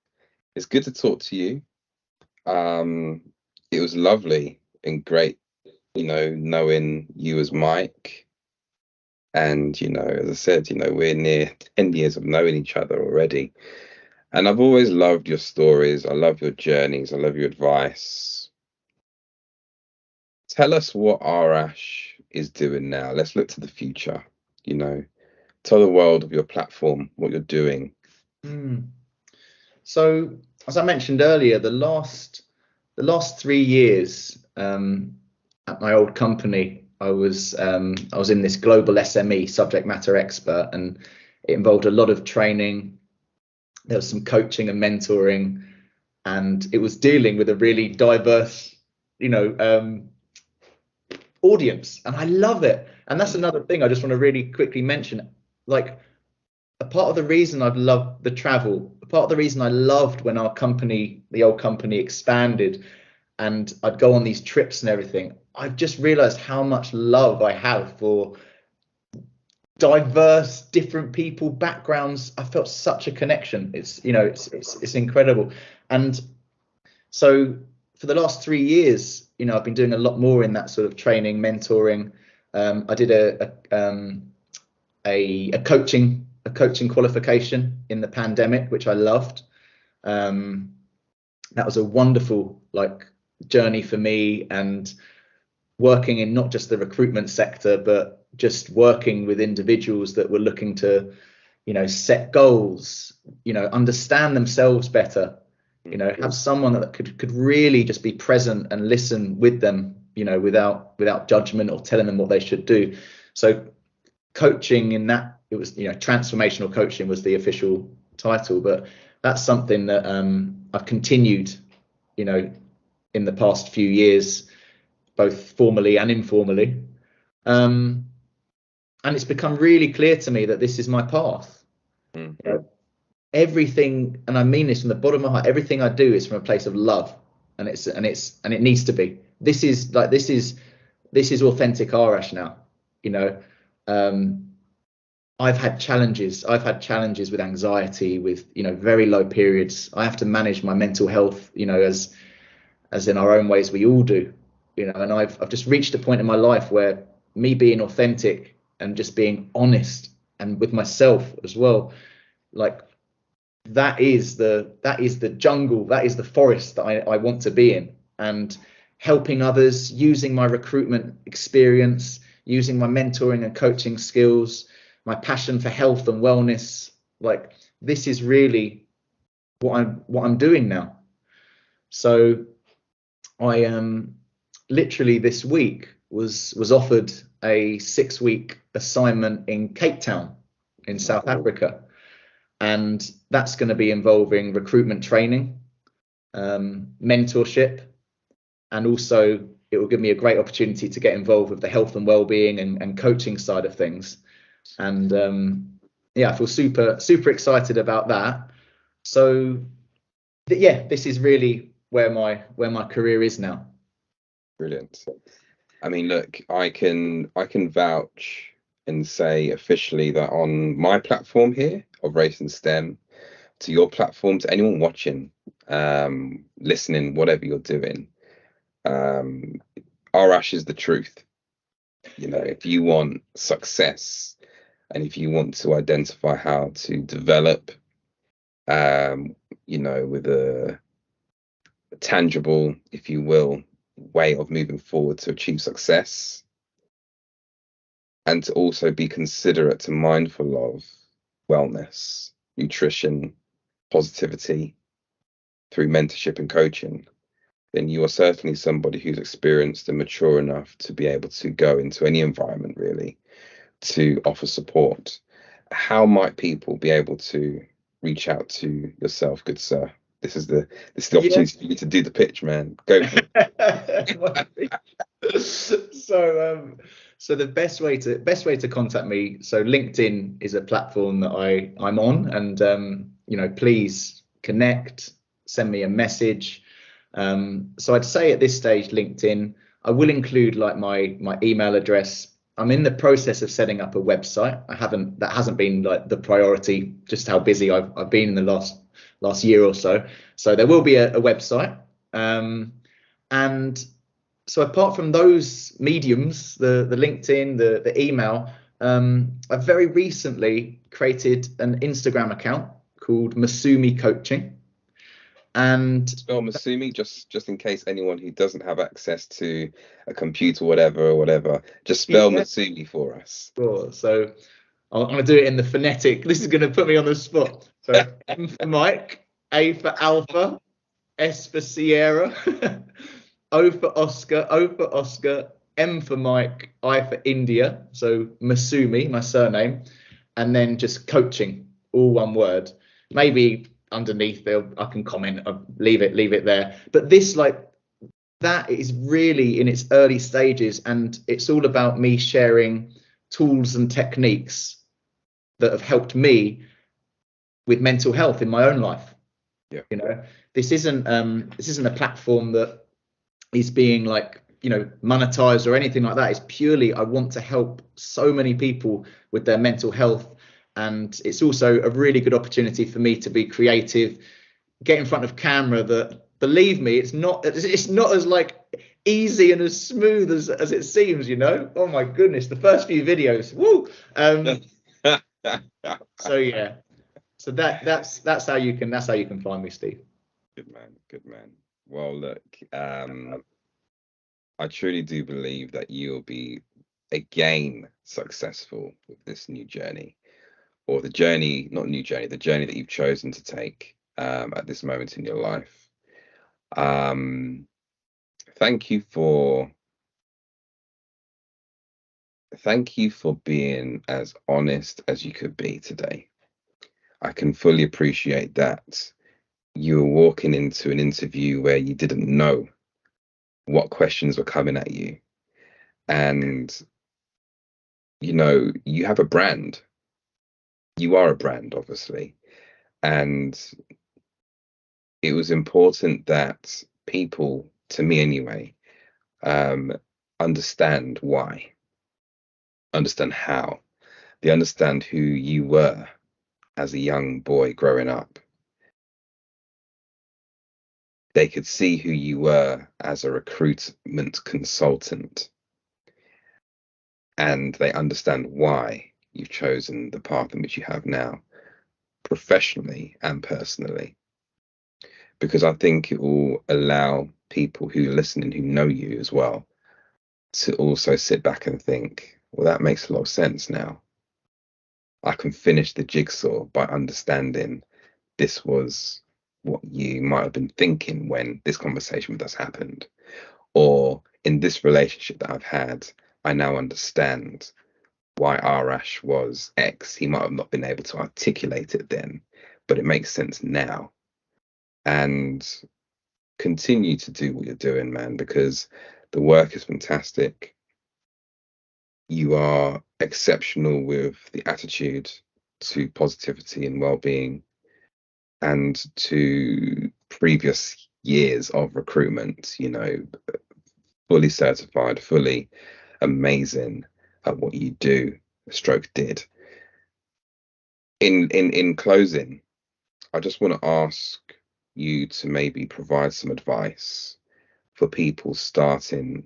B: It's good to talk to you. It was lovely and great, knowing you as Mike. And, as I said, we're near 10 years of knowing each other already. And I've always loved your stories. I love your journeys. I love your advice. Tell us what Arash is doing now. Let's look to the future. Tell the world of your platform, what you're doing.
A: So, as I mentioned earlier, the last 3 years at my old company, I was in this global SME, subject matter expert, and it involved a lot of training. There was some coaching and mentoring, and it was dealing with a really diverse, audience, and I love it. And that's another thing I just want to really quickly mention. Like, a part of the reason I've loved the travel, a part of the reason I loved when our company, the old company, expanded, and I'd go on these trips and everything, I've just realized how much love I have for diverse, different people, backgrounds. I felt such a connection. It's, you know, it's incredible. And so for the last 3 years, you know, I've been doing a lot more in that sort of training, mentoring. I did a coaching qualification in the pandemic, which I loved. That was a wonderful journey for me, and working in not just the recruitment sector, but just working with individuals that were looking to, you know, set goals, you know, understand themselves better, you know, have someone that could really just be present and listen with them, you know, without judgment or telling them what they should do. So coaching in that, it was, you know, transformational coaching was the official title, but that's something that I've continued, you know, in the past few years, both formally and informally. And it's become really clear to me that this is my path. You know, everything, and I mean this from the bottom of my heart, everything I do is from a place of love, and it needs to be. This is authentic Arrash now. You know, I've had challenges with anxiety, with, you know, very low periods. I have to manage my mental health, you know, as in our own ways we all do, you know. And I've just reached a point in my life where me being authentic and just being honest, and with myself as well, like that is the jungle, that is the forest that I want to be in. And helping others, using my recruitment experience, using my mentoring and coaching skills, my passion for health and wellness, like this is really what I'm doing now. So I literally this week was offered a 6-week assignment in Cape Town in South Africa, and that's going to be involving recruitment training, mentorship, and also it will give me a great opportunity to get involved with the health and well-being and coaching side of things. And yeah, I feel super excited about that. So yeah, this is really where my career is now.
B: Brilliant. I mean, look, I can vouch and say officially that on my platform here of Race and STEM, to your platform, to anyone watching, listening, whatever you're doing, Arrash is the truth. You know, if you want success and if you want to identify how to develop, you know, with a tangible, if you will, way of moving forward to achieve success, and to also be considerate and mindful of wellness, nutrition, positivity through mentorship and coaching, then you are certainly somebody who's experienced and mature enough to be able to go into any environment really to offer support. How might people be able to reach out to yourself, good sir? This is the opportunity for you to do the pitch, man. Go for
A: it. So the best way to contact me, so LinkedIn is a platform that I'm on, and you know, please connect, send me a message. So I'd say at this stage LinkedIn. I will include like my email address. I'm in the process of setting up a website. That hasn't been like the priority, just how busy I've been in the last year or so. So there will be a website. And so apart from those mediums, the LinkedIn, the email, I've very recently created an Instagram account called Masumi Coaching. And
B: spell Masumi, just in case anyone who doesn't have access to a computer, whatever, just spell Masumi for us.
A: Sure. So I'm going to do it in the phonetic. This is going to put me on the spot. So M for Mike, A for Alpha, S for Sierra, O for Oscar, M for Mike, I for India. So Masumi, my surname, and then just coaching, all one word. Maybe underneath I can comment, leave it there. But this, like, that is really in its early stages, and it's all about me sharing tools and techniques that have helped me with mental health in my own life.
B: Yeah.
A: You know, this isn't a platform that being like, monetized or anything like that. It's purely, I want to help so many people with their mental health. And it's also a really good opportunity for me to be creative, get in front of camera. That, believe me, it's not as like easy and as smooth as it seems, Oh my goodness, the first few videos, woo. So yeah, so that's how you can find me, Steve.
B: Good man. Well, look, I truly do believe that you'll be again successful with this new journey, or the journey that you've chosen to take at this moment in your life. Thank you for being as honest as you could be today. I can fully appreciate that you were walking into an interview where you didn't know what questions were coming at you. And, you have a brand. You are a brand, obviously. And it was important that people, to me anyway, understand why, understand how. They understand who you were as a young boy growing up. They could see who you were as a recruitment consultant, and they understand why you've chosen the path in which you have now, professionally and personally. Because I think it will allow people who are listening, who know you as well, to also sit back and think, well, that makes a lot of sense now. I can finish the jigsaw by understanding this was what you might have been thinking when this conversation with us happened. Or in this relationship that I've had, I now understand why Arrash was X. He might have not been able to articulate it then, but it makes sense now. And continue to do what you're doing, man, because the work is fantastic. You are exceptional with the attitude to positivity and well-being, and to previous years of recruitment, fully certified, fully amazing at what you do, stroke did. In closing, I just want to ask you to maybe provide some advice for people starting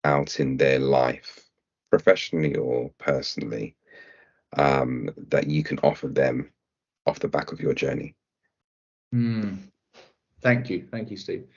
B: out in their life, professionally or personally, that you can offer them off the back of your journey.
A: Thank you, Steve.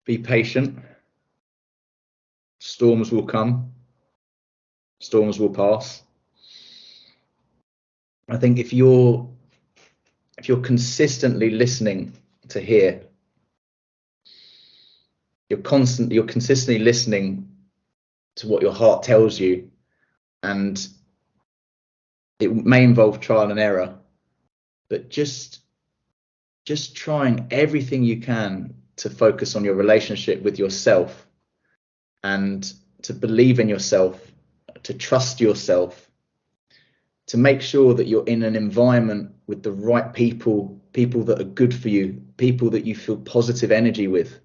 A: Be patient. Storms will come. Storms will pass. I think if you're consistently listening to hear, you're consistently listening to what your heart tells you, and it may involve trial and error, but just trying everything you can to focus on your relationship with yourself, and to believe in yourself, to trust yourself, to make sure that you're in an environment with the right people that are good for you, people that you feel positive energy with,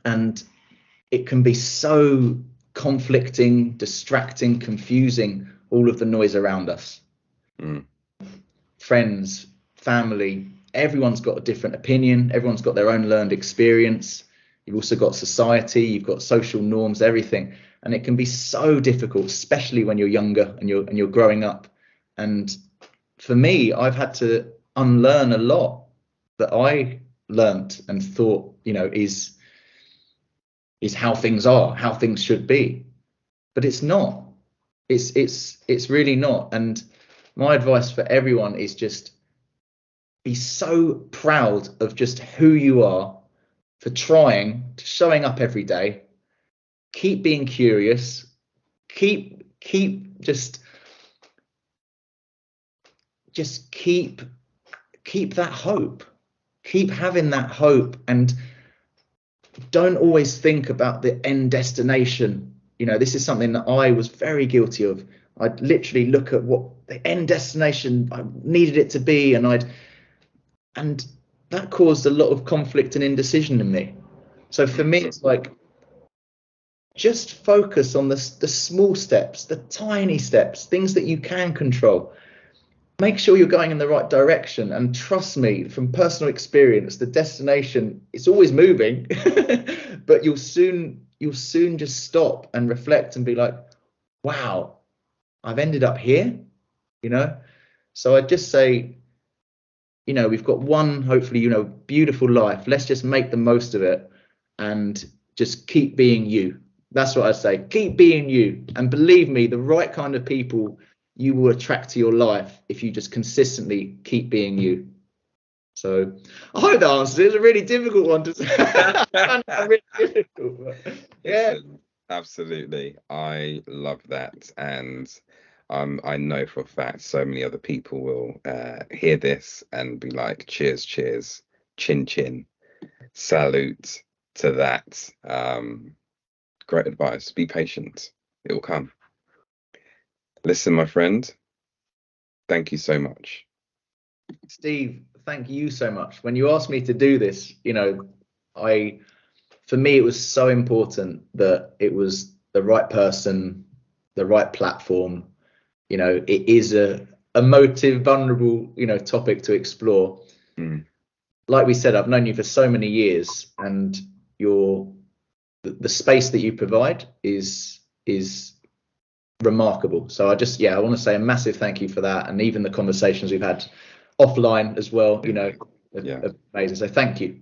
A: and it can be so conflicting, distracting, confusing, all of the noise around us. Friends, family, everyone's got a different opinion, everyone's got their own learned experience. You've also got society, you've got social norms, everything, and it can be so difficult, especially when you're younger and you're growing up. And for me, I've had to unlearn a lot that I learnt and thought, is how things are, how things should be, but it's not. It's really not. And my advice for everyone is just be so proud of just who you are, for trying, showing up every day. Keep being curious. Keep just just keep that hope, keep having that hope, and don't always think about the end destination. You know, this is something that I was very guilty of. I'd literally look at what the end destination I needed it to be, and that caused a lot of conflict and indecision in me. So for me, it's like, just focus on the small steps, the tiny steps, things that you can control. Make sure you're going in the right direction, and trust me, from personal experience, the destination is always moving, but you'll soon just stop and reflect and be like, wow, I've ended up here, you know. So I'd just say, you know, we've got one, hopefully, you know, beautiful life. Let's just make the most of it and just keep being you. That's what I say. Keep being you. And believe me, the right kind of people you will attract to your life if you just consistently keep being you. So I hope that answers it. It's a really difficult one to say. Really difficult, but, yeah.
B: Absolutely. I love that. And I know for a fact so many other people will hear this and be like, cheers, cheers, chin, chin, salute to that. Great advice. Be patient. It will come. Listen, my friend, thank you so much.
A: Steve, thank you so much. When you asked me to do this, you know, for me, it was so important that it was the right person, the right platform. You know, it is a emotive, vulnerable, you know, topic to explore. Like we said, I've known you for so many years, and the space that you provide is remarkable. So I want to say a massive thank you for that, and even the conversations we've had offline as well, you know,
B: Yeah.
A: amazing. So thank you.